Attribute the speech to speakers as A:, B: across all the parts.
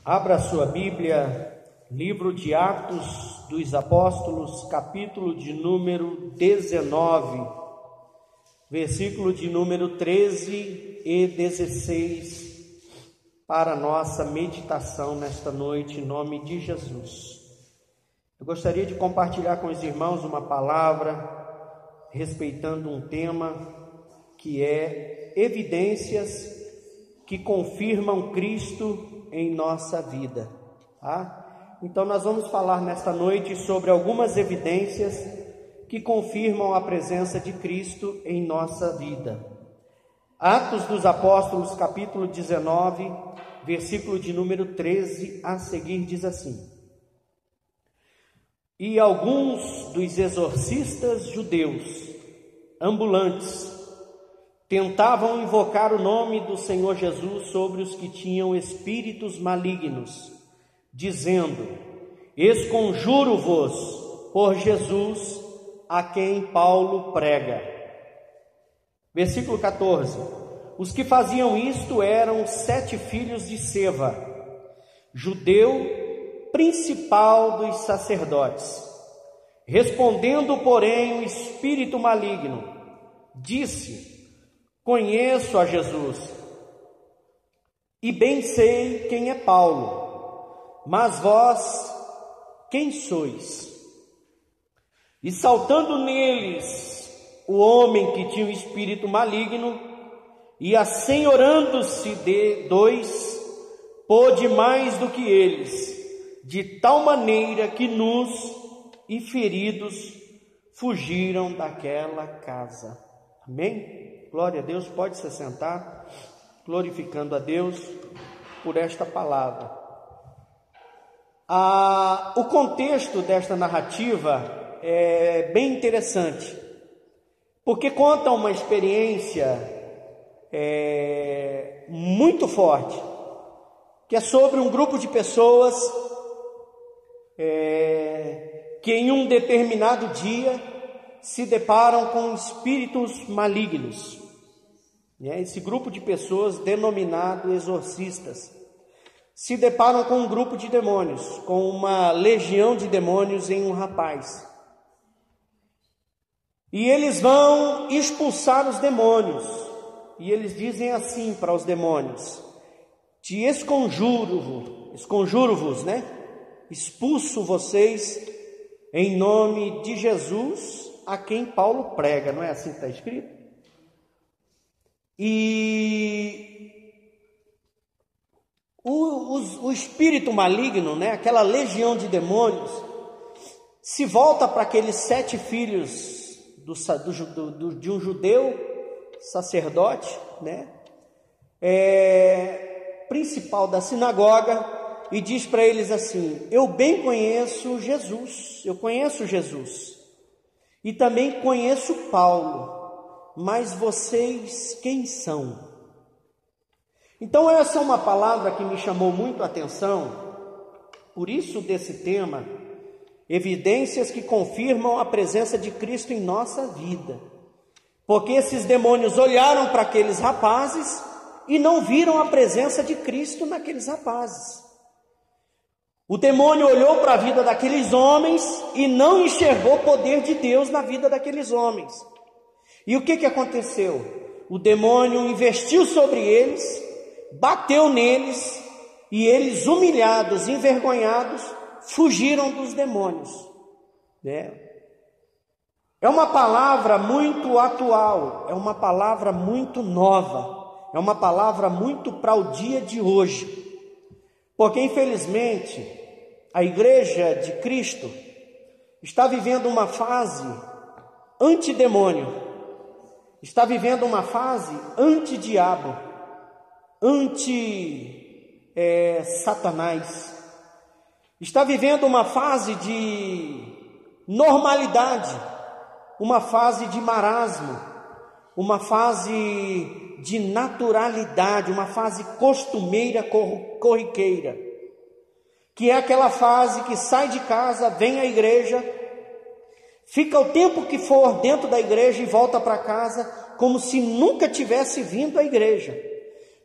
A: Abra sua Bíblia, livro de Atos dos Apóstolos, capítulo de número 19, versículo de número 13 e 16, para nossa meditação nesta noite, em nome de Jesus. Eu gostaria de compartilhar com os irmãos uma palavra, respeitando um tema que é evidências que confirmam Cristo em nossa vida, tá? Então nós vamos falar nesta noite sobre algumas evidências que confirmam a presença de Cristo em nossa vida. Atos dos Apóstolos, capítulo 19, versículo de número 13 a seguir diz assim: E alguns dos exorcistas judeus ambulantes tentavam invocar o nome do Senhor Jesus sobre os que tinham espíritos malignos, dizendo: Esconjuro-vos por Jesus, a quem Paulo prega. Versículo 14: Os que faziam isto eram 7 filhos de Seva, judeu principal dos sacerdotes. Respondendo, porém, o espírito maligno disse: Conheço a Jesus, e bem sei quem é Paulo, mas vós quem sois? E saltando neles o homem que tinha o espírito maligno, e assenhorando-se de 2, pôde mais do que eles, de tal maneira que nus e feridos fugiram daquela casa. Amém? Glória a Deus, pode se sentar, glorificando a Deus por esta palavra. O contexto desta narrativa é bem interessante, porque conta uma experiência muito forte, que é sobre um grupo de pessoas que em um determinado dia se deparam com espíritos malignos. Esse grupo de pessoas, denominado exorcistas, se deparam com um grupo de demônios, com uma legião de demônios em um rapaz. E eles vão expulsar os demônios, e eles dizem assim para os demônios: Te esconjuro-vos, expulso vocês em nome de Jesus, a quem Paulo prega. Não é assim que está escrito? E o espírito maligno, aquela legião de demônios, se volta para aqueles 7 filhos de um judeu sacerdote, principal da sinagoga, e diz para eles assim: Eu bem conheço Jesus, e também conheço Paulo, mas vocês quem são? Então essa é uma palavra que me chamou muito a atenção, por isso desse tema, evidências que confirmam a presença de Cristo em nossa vida. Porque esses demônios olharam para aqueles rapazes e não viram a presença de Cristo naqueles rapazes. O demônio olhou para a vida daqueles homens e não enxergou o poder de Deus na vida daqueles homens. E o que aconteceu? O demônio investiu sobre eles, bateu neles, e eles, humilhados, envergonhados, fugiram dos demônios. É uma palavra muito atual, é uma palavra muito nova, é uma palavra muito para o dia de hoje. Porque, infelizmente, a Igreja de Cristo está vivendo uma fase antidemônio, está vivendo uma fase anti-diabo, anti-satanás, está vivendo uma fase de normalidade, uma fase de marasmo, uma fase de naturalidade, uma fase costumeira, corriqueira, que é aquela fase que sai de casa, vem à igreja, fica o tempo que for dentro da igreja e volta para casa como se nunca tivesse vindo à igreja.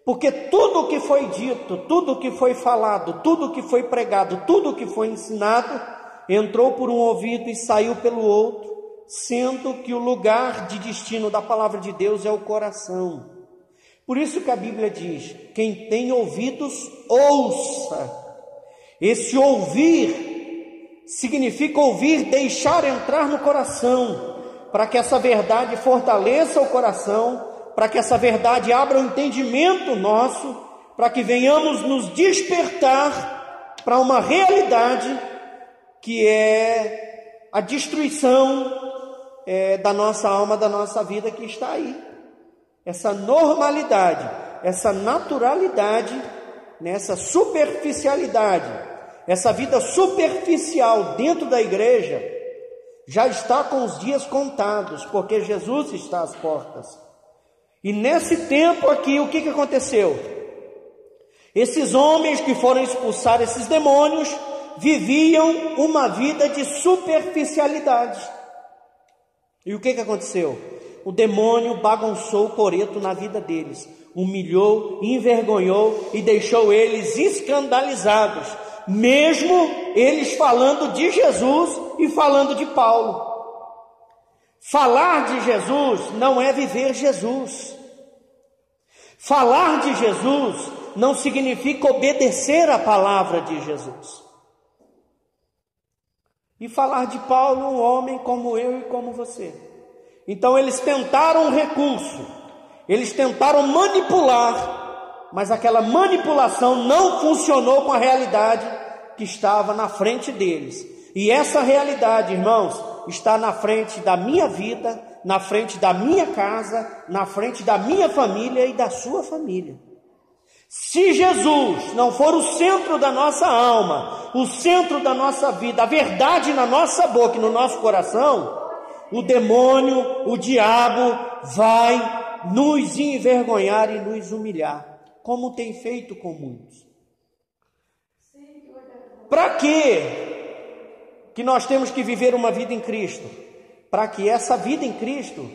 A: Porque tudo o que foi dito, tudo o que foi falado, tudo o que foi pregado, tudo o que foi ensinado, entrou por um ouvido e saiu pelo outro, sendo que o lugar de destino da palavra de Deus é o coração. Por isso que a Bíblia diz: quem tem ouvidos, ouça. Esse ouvir significa ouvir, deixar entrar no coração, para que essa verdade fortaleça o coração, para que essa verdade abra o entendimento nosso, para que venhamos nos despertar para uma realidade que é a destruição da nossa alma, da nossa vida, que está aí. Essa normalidade, essa naturalidade, essa superficialidade, essa vida superficial dentro da igreja, já está com os dias contados, porque Jesus está às portas. E nesse tempo aqui, o que aconteceu? Esses homens que foram expulsar esses demônios, viviam uma vida de superficialidade. E o que aconteceu? O demônio bagunçou o coreto na vida deles, humilhou, envergonhou e deixou eles escandalizados, mesmo eles falando de Jesus e falando de Paulo. Falar de Jesus não é viver Jesus. Falar de Jesus não significa obedecer a palavra de Jesus. E falar de Paulo, um homem como eu e como você. Então eles tentaram um recurso, eles tentaram manipular, mas aquela manipulação não funcionou com a realidade que estava na frente deles. E essa realidade, irmãos, está na frente da minha vida, na frente da minha casa, na frente da minha família e da sua família. Se Jesus não for o centro da nossa alma, o centro da nossa vida, a verdade na nossa boca e no nosso coração, o demônio, o diabo vai nos envergonhar e nos humilhar, como tem feito com muitos. Para que nós temos que viver uma vida em Cristo? Para que essa vida em Cristo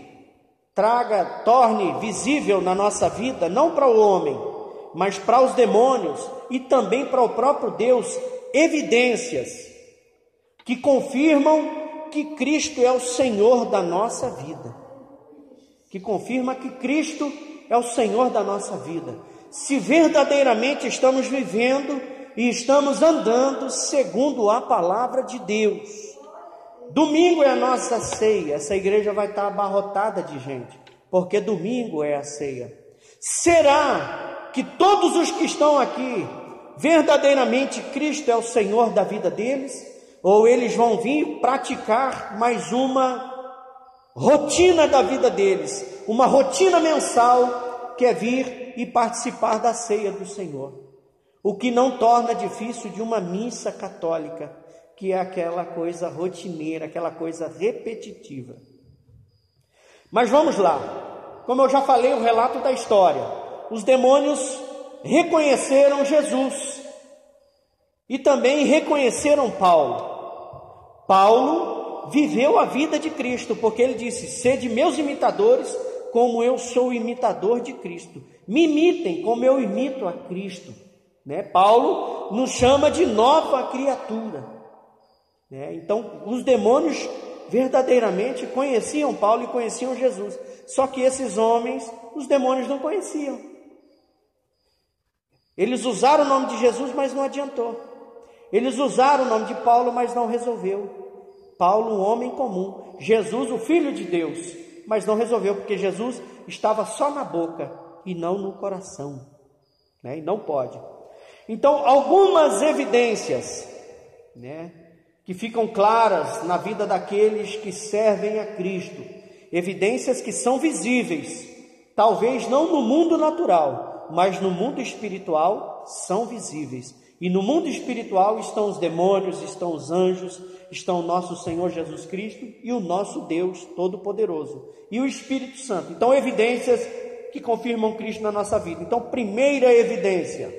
A: torne visível na nossa vida, não para o homem, mas para os demônios e também para o próprio Deus, evidências que confirmam que Cristo é o Senhor da nossa vida, que confirma que Cristo é o Senhor da nossa vida, se verdadeiramente estamos vivendo e estamos andando segundo a palavra de Deus. Domingo é a nossa ceia, essa igreja vai estar abarrotada de gente, porque domingo é a ceia. Será que todos os que estão aqui, verdadeiramente Cristo é o Senhor da vida deles? Ou eles vão vir praticar mais uma rotina da vida deles, uma rotina mensal, que é vir e participar da ceia do Senhor, o que não torna difícil de uma missa católica, que é aquela coisa rotineira, aquela coisa repetitiva. Mas vamos lá, como eu já falei o relato da história, os demônios reconheceram Jesus e também reconheceram Paulo. Paulo viveu a vida de Cristo, porque ele disse: sede meus imitadores, como eu sou imitador de Cristo. Me imitem como eu imito a Cristo. Paulo nos chama de nova criatura. Então, os demônios verdadeiramente conheciam Paulo e conheciam Jesus. Só que esses homens, os demônios não conheciam. Eles usaram o nome de Jesus, mas não adiantou. Eles usaram o nome de Paulo, mas não resolveu. Paulo, um homem comum. Jesus, o Filho de Deus, mas não resolveu, porque Jesus estava só na boca e não no coração. E não pode. Então, algumas evidências, que ficam claras na vida daqueles que servem a Cristo. Evidências que são visíveis, talvez não no mundo natural, mas no mundo espiritual são visíveis. E no mundo espiritual estão os demônios, estão os anjos, estão o nosso Senhor Jesus Cristo e o nosso Deus Todo-Poderoso. E o Espírito Santo. Então, evidências que confirmam Cristo na nossa vida. Então, primeira evidência.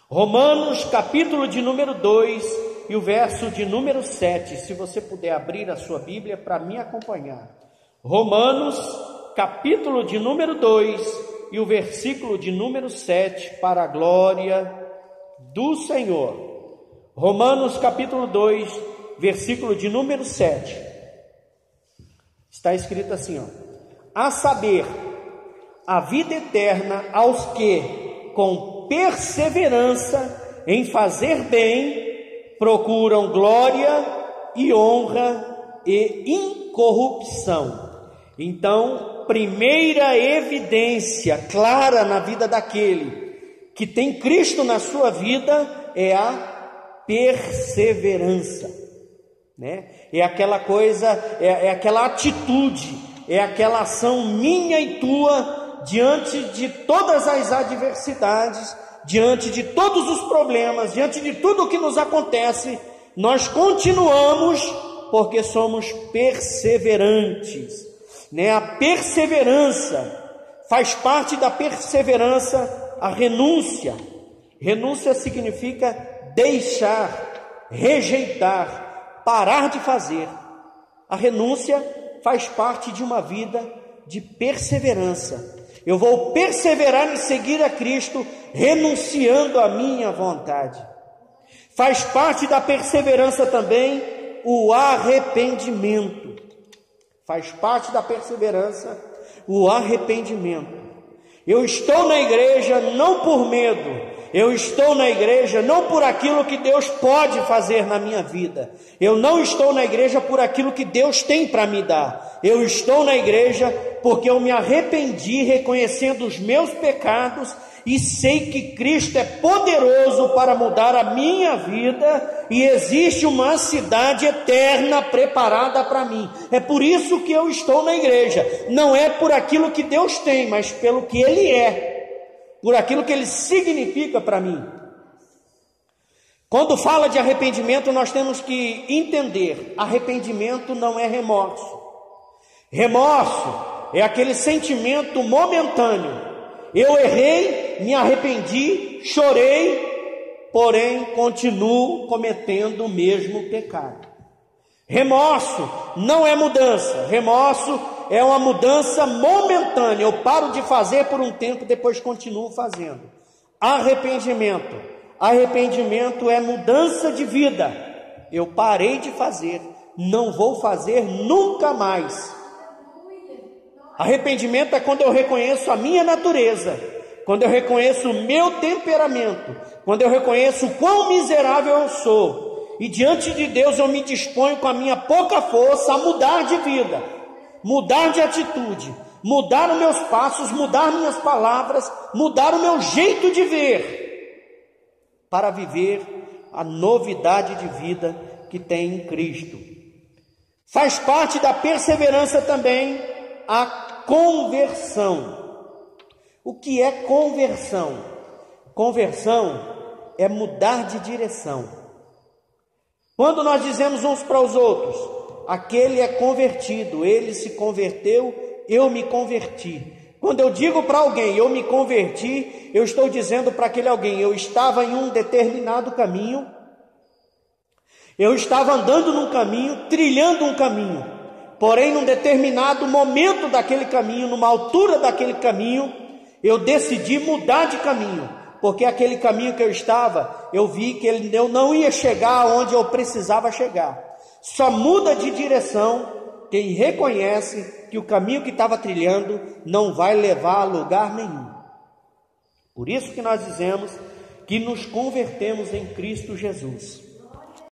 A: Romanos, capítulo de número 2 e o verso de número 7. Se você puder abrir a sua Bíblia para me acompanhar. Romanos, capítulo de número 2 e o versículo de número 7, para a glória do Senhor. Romanos capítulo 2, versículo de número 7. Está escrito assim, a saber, a vida eterna aos que, com perseverança em fazer bem, procuram glória e honra e incorrupção. Então, primeira evidência clara na vida daquele que tem Cristo na sua vida é a perseverança, né? É aquela coisa, é aquela atitude, é aquela ação minha e tua diante de todas as adversidades, diante de todos os problemas, diante de tudo o que nos acontece, nós continuamos porque somos perseverantes, né? A perseverança, faz parte da perseverança a renúncia. Renúncia significa deixar, rejeitar, parar de fazer. A renúncia faz parte de uma vida de perseverança. Eu vou perseverar em seguir a Cristo, renunciando à minha vontade. Faz parte da perseverança também o arrependimento. Faz parte da perseverança o arrependimento. Eu estou na igreja não por medo, eu estou na igreja não por aquilo que Deus pode fazer na minha vida. Eu não estou na igreja por aquilo que Deus tem para me dar. Eu estou na igreja porque eu me arrependi, reconhecendo os meus pecados, e sei que Cristo é poderoso para mudar a minha vida, e existe uma cidade eterna preparada para mim. É por isso que eu estou na igreja. Não é por aquilo que Deus tem, mas pelo que Ele é, por aquilo que Ele significa para mim. Quando fala de arrependimento, nós temos que entender: arrependimento não é remorso. Remorso é aquele sentimento momentâneo. Eu errei, me arrependi, chorei, porém continuo cometendo o mesmo pecado. Remorso não é mudança. Remorso é uma mudança momentânea. Eu paro de fazer por um tempo, depois continuo fazendo. Arrependimento é mudança de vida. Eu parei de fazer, não vou fazer nunca mais. Arrependimento é quando eu reconheço a minha natureza, quando eu reconheço o meu temperamento, quando eu reconheço o quão miserável eu sou, e diante de Deus eu me disponho com a minha pouca força a mudar de vida, mudar de atitude, mudar os meus passos, mudar minhas palavras, mudar o meu jeito de ver, para viver a novidade de vida que tem em Cristo. Faz parte da perseverança também a conversão. O que é conversão? Conversão é mudar de direção. Quando nós dizemos uns para os outros: aquele é convertido, ele se converteu, eu me converti. Quando eu digo para alguém eu me converti, eu estou dizendo para aquele alguém: eu estava em um determinado caminho, eu estava andando num caminho, trilhando um caminho, porém num determinado momento daquele caminho, numa altura daquele caminho, eu decidi mudar de caminho, porque aquele caminho que eu estava, eu vi que eu não ia chegar onde eu precisava chegar. Só muda de direção quem reconhece que o caminho que estava trilhando não vai levar a lugar nenhum. Por isso que nós dizemos que nos convertemos em Cristo Jesus.